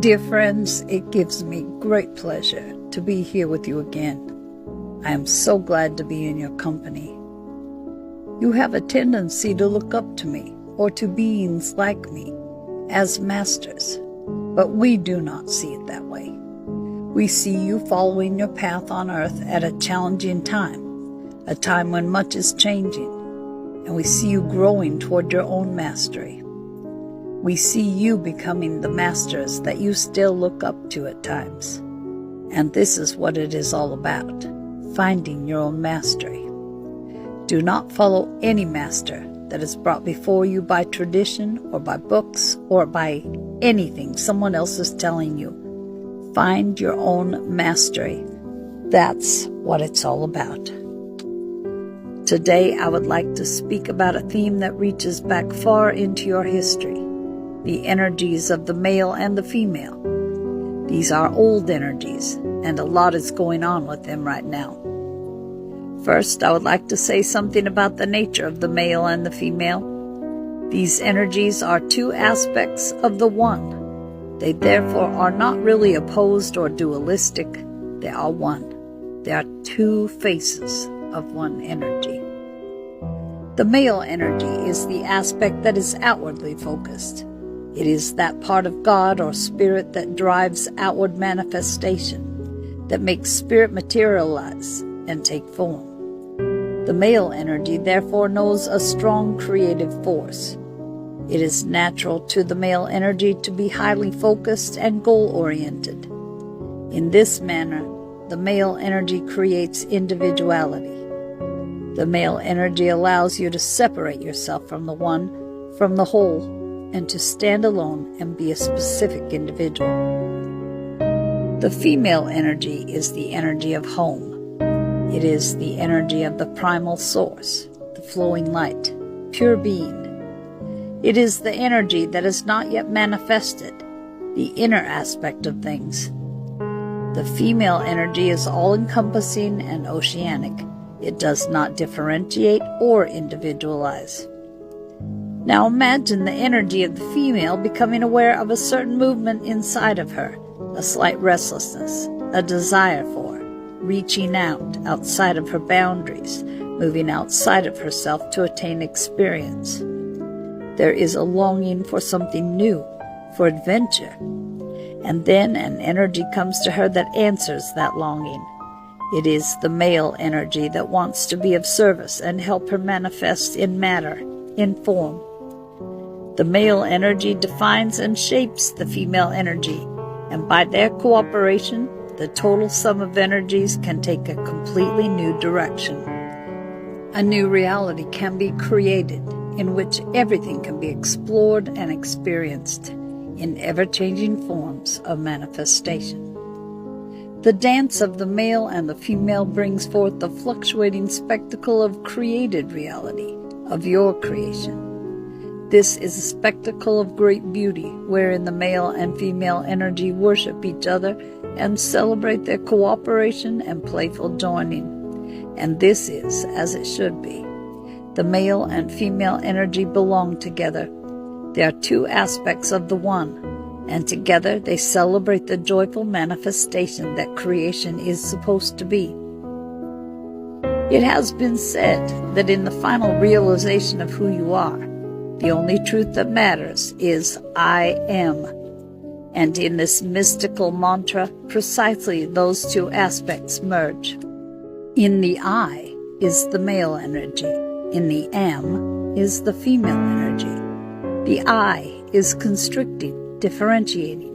Dear friends, it gives me great pleasure to be here with you again. I am so glad to be in your company. You have a tendency to look up to me or to beings like me as masters, but we do not see it that way. We see you following your path on earth at a challenging time, a time when much is changing, and we see you growing toward your own mastery. We see you becoming the masters that you still look up to at times. And this is what it is all about, finding your own mastery. Do not follow any master that is brought before you by tradition or by books or by anything someone else is telling you. Find your own mastery. That's what it's all about. Today I would like to speak about a theme that reaches back far into your history. The energies of the male and the female. These are old energies, and a lot is going on with them right now. First, I would like to say something about the nature of the male and the female. These energies are two aspects of the one. They therefore are not really opposed or dualistic. They are one. They are two faces of one energy. The male energy is the aspect that is outwardly focused. It is that part of God or spirit that drives outward manifestation, that makes spirit materialize and take form. The male energy therefore knows a strong creative force. It is natural to the male energy to be highly focused and goal-oriented. In this manner, the male energy creates individuality. The male energy allows you to separate yourself from the one, from the whole, and to stand alone and be a specific individual. The female energy is the energy of home. It is the energy of the primal source, the flowing light, pure being. It is the energy that is not yet manifested, the inner aspect of things. The female energy is all-encompassing and oceanic. It does not differentiate or individualize. Now imagine the energy of the female becoming aware of a certain movement inside of her, a slight restlessness, a desire for, reaching out outside of her boundaries, moving outside of herself to attain experience. There is a longing for something new, for adventure, and then an energy comes to her that answers that longing. It is the male energy that wants to be of service and help her manifest in matter, in form. The male energy defines and shapes the female energy, and by their cooperation, the total sum of energies can take a completely new direction. A new reality can be created in which everything can be explored and experienced in ever-changing forms of manifestation. The dance of the male and the female brings forth the fluctuating spectacle of created reality, of your creation. This is a spectacle of great beauty, wherein the male and female energy worship each other and celebrate their cooperation and playful joining. And this is as it should be. The male and female energy belong together. They are two aspects of the one, and together they celebrate the joyful manifestation that creation is supposed to be. It has been said that in the final realization of who you are, the only truth that matters is I am. And in this mystical mantra, precisely those two aspects merge. In the I is the male energy. In the am is the female energy. The I is constricting, differentiating.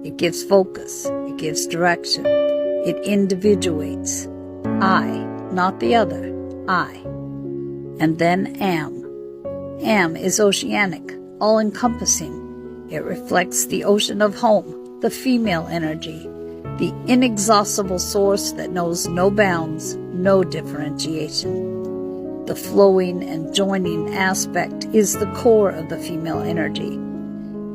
It gives focus. It gives direction. It individuates. I, not the other. I. And then am. Am is oceanic, all-encompassing. It reflects the ocean of home, the female energy, the inexhaustible source that knows no bounds, no differentiation. The flowing and joining aspect is the core of the female energy.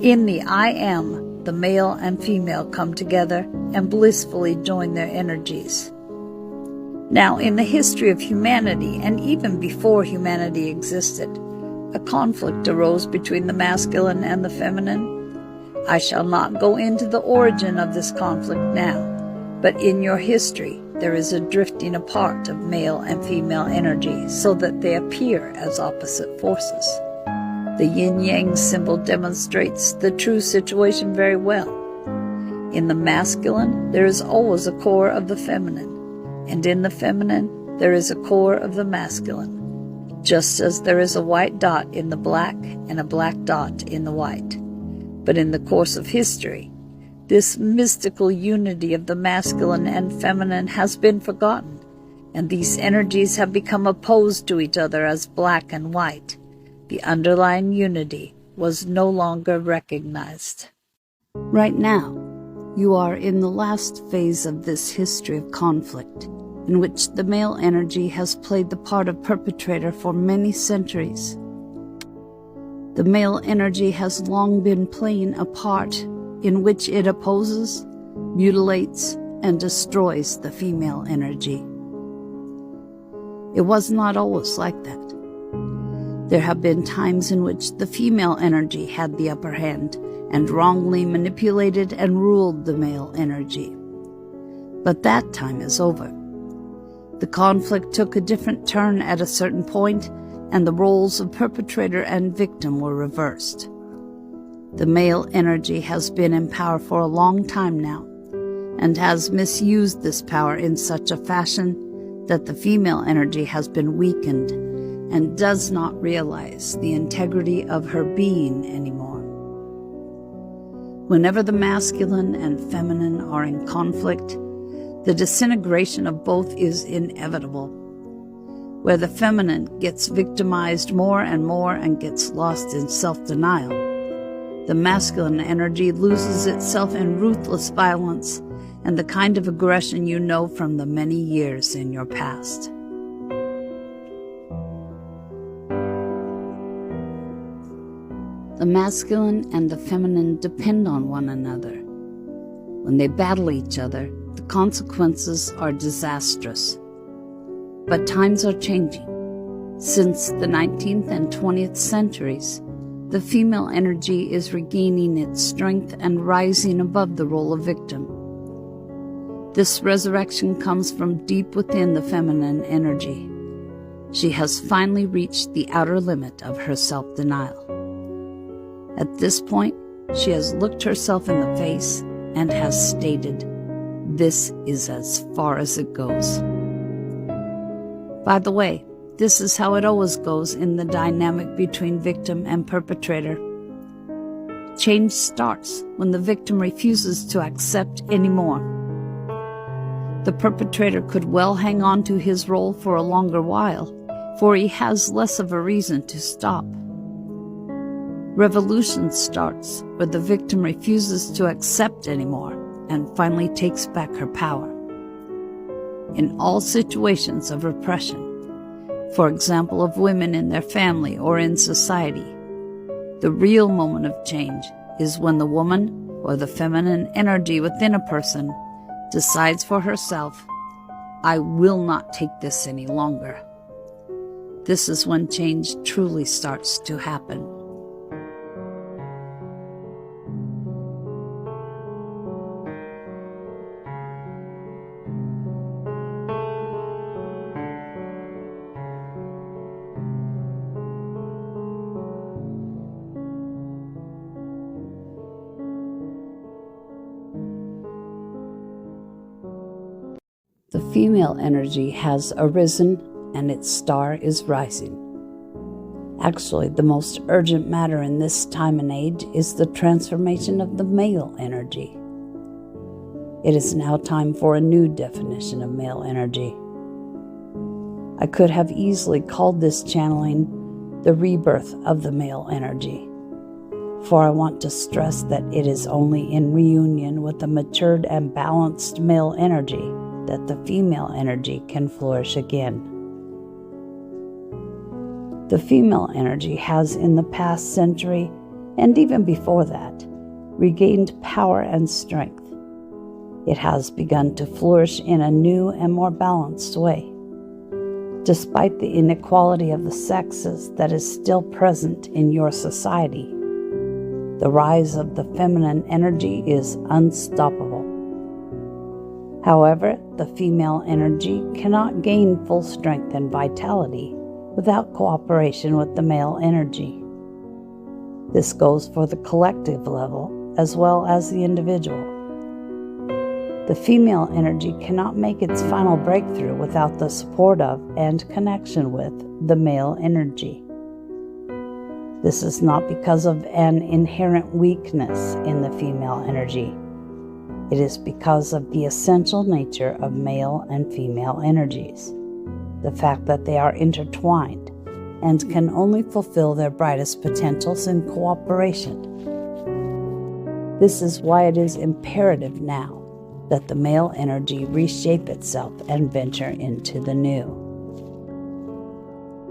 In the I am, the male and female come together and blissfully join their energies. Now, in the history of humanity, and even before humanity existed, a conflict arose between the masculine and the feminine. I shall not go into the origin of this conflict now, but in your history there is a drifting apart of male and female energy so that they appear as opposite forces. The yin-yang symbol demonstrates the true situation very well. In the masculine, there is always a core of the feminine, and in the feminine, there is a core of the masculine, just as there is a white dot in the black and a black dot in the white. But in the course of history, this mystical unity of the masculine and feminine has been forgotten, and these energies have become opposed to each other as black and white. The underlying unity was no longer recognized. Right now, you are in the last phase of this history of conflict, in which the male energy has played the part of perpetrator for many centuries. The male energy has long been playing a part in which it opposes, mutilates, and destroys the female energy. It was not always like that. There have been times in which the female energy had the upper hand and wrongly manipulated and ruled the male energy. But that time is over. The conflict took a different turn at a certain point, and the roles of perpetrator and victim were reversed. The male energy has been in power for a long time now, and has misused this power in such a fashion that the female energy has been weakened and does not realize the integrity of her being anymore. Whenever the masculine and feminine are in conflict, the disintegration of both is inevitable. Where the feminine gets victimized more and gets lost in self-denial, the masculine energy loses itself in ruthless violence and the kind of aggression you know from the many years in your past. The masculine and the feminine depend on one another. When they battle each other, the consequences are disastrous. But times are changing. Since the 19th and 20th centuries, the female energy is regaining its strength and rising above the role of victim. This resurrection comes from deep within the feminine energy. She has finally reached the outer limit of her self-denial. At this point, she has looked herself in the face and has stated, "This is as far as it goes." By the way, this is how it always goes in the dynamic between victim and perpetrator. Change starts when the victim refuses to accept anymore. The perpetrator could well hang on to his role for a longer while, for he has less of a reason to stop. Revolution starts where the victim refuses to accept anymore and finally takes back her power. In all situations of repression, for example of women in their family or in society, the real moment of change is when the woman or the feminine energy within a person decides for herself, "I will not take this any longer." This is when change truly starts to happen. The female energy has arisen and its star is rising. Actually, the most urgent matter in this time and age is the transformation of the male energy. It is now time for a new definition of male energy. I could have easily called this channeling the rebirth of the male energy, for I want to stress that it is only in reunion with the matured and balanced male energy that the female energy can flourish again. The female energy has in the past century, and even before that, regained power and strength. It has begun to flourish in a new and more balanced way. Despite the inequality of the sexes that is still present in your society, The rise of the feminine energy is unstoppable. However, the female energy cannot gain full strength and vitality without cooperation with the male energy. This goes for the collective level as well as the individual. The female energy cannot make its final breakthrough without the support of and connection with the male energy. This is not because of an inherent weakness in the female energy. It is because of the essential nature of male and female energies, the fact that they are intertwined and can only fulfill their brightest potentials in cooperation. This is why it is imperative now that the male energy reshape itself and venture into the new.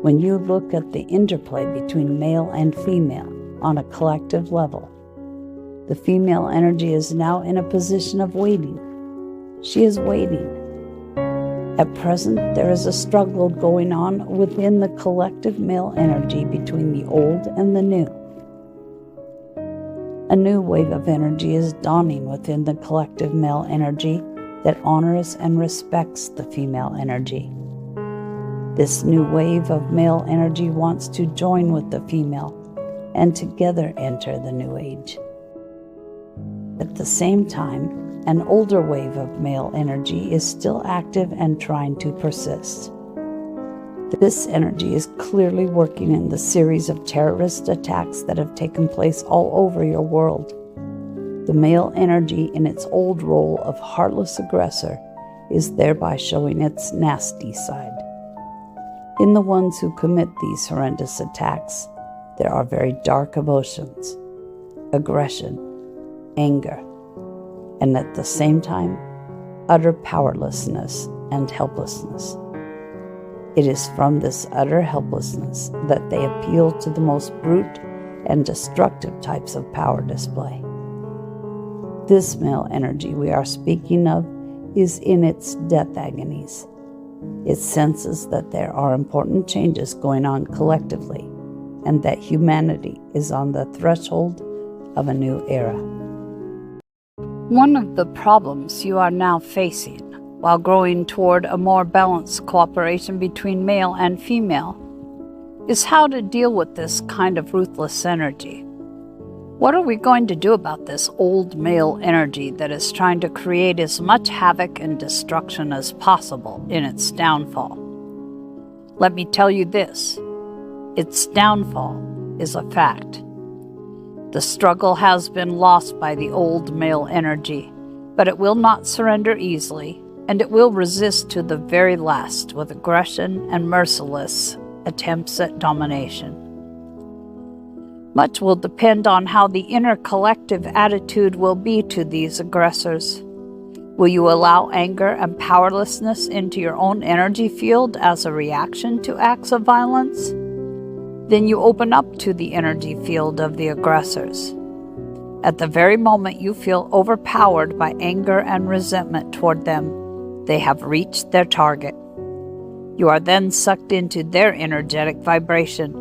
When you look at the interplay between male and female on a collective level, the female energy is now in a position of waiting. She is waiting. At present, there is a struggle going on within the collective male energy between the old and the new. A new wave of energy is dawning within the collective male energy that honors and respects the female energy. This new wave of male energy wants to join with the female and together enter the new age. At the same time, an older wave of male energy is still active and trying to persist. This energy is clearly working in the series of terrorist attacks that have taken place all over your world. The male energy in its old role of heartless aggressor is thereby showing its nasty side. In the ones who commit these horrendous attacks, there are very dark emotions, aggression, anger, and at the same time, utter powerlessness and helplessness. It is from this utter helplessness that they appeal to the most brute and destructive types of power display. This male energy we are speaking of is in its death agonies. It senses that there are important changes going on collectively and that humanity is on the threshold of a new era. One of the problems you are now facing while growing toward a more balanced cooperation between male and female is how to deal with this kind of ruthless energy. What are we going to do about this old male energy that is trying to create as much havoc and destruction as possible in its downfall? Let me tell you this, its downfall is a fact. The struggle has been lost by the old male energy, but it will not surrender easily, and it will resist to the very last with aggression and merciless attempts at domination. Much will depend on how the inner collective attitude will be to these aggressors. Will you allow anger and powerlessness into your own energy field as a reaction to acts of violence? Then you open up to the energy field of the aggressors. At the very moment you feel overpowered by anger and resentment toward them, they have reached their target. You are then sucked into their energetic vibration,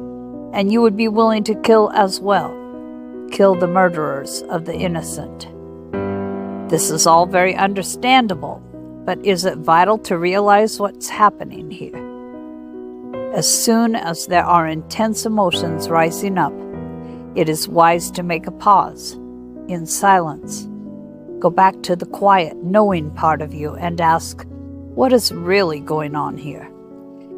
and you would be willing to kill as well. Kill the murderers of the innocent. This is all very understandable, but is it vital to realize what's happening here? As soon as there are intense emotions rising up, it is wise to make a pause, in silence. Go back to the quiet, knowing part of you and ask, what is really going on here?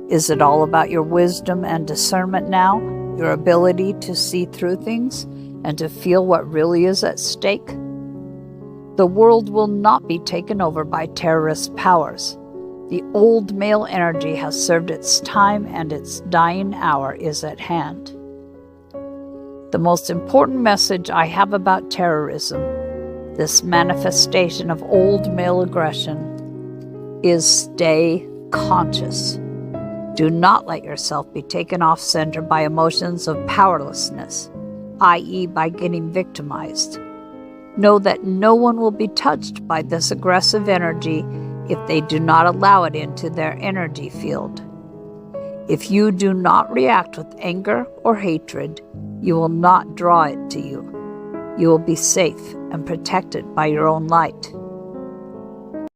Is it all about your wisdom and discernment now, your ability to see through things and to feel what really is at stake? The world will not be taken over by terrorist powers. The old male energy has served its time and its dying hour is at hand. The most important message I have about terrorism, this manifestation of old male aggression, is stay conscious. Do not let yourself be taken off center by emotions of powerlessness, i.e. by getting victimized. Know that no one will be touched by this aggressive energy if they do not allow it into their energy field. If you do not react with anger or hatred, you will not draw it to you. You will be safe and protected by your own light.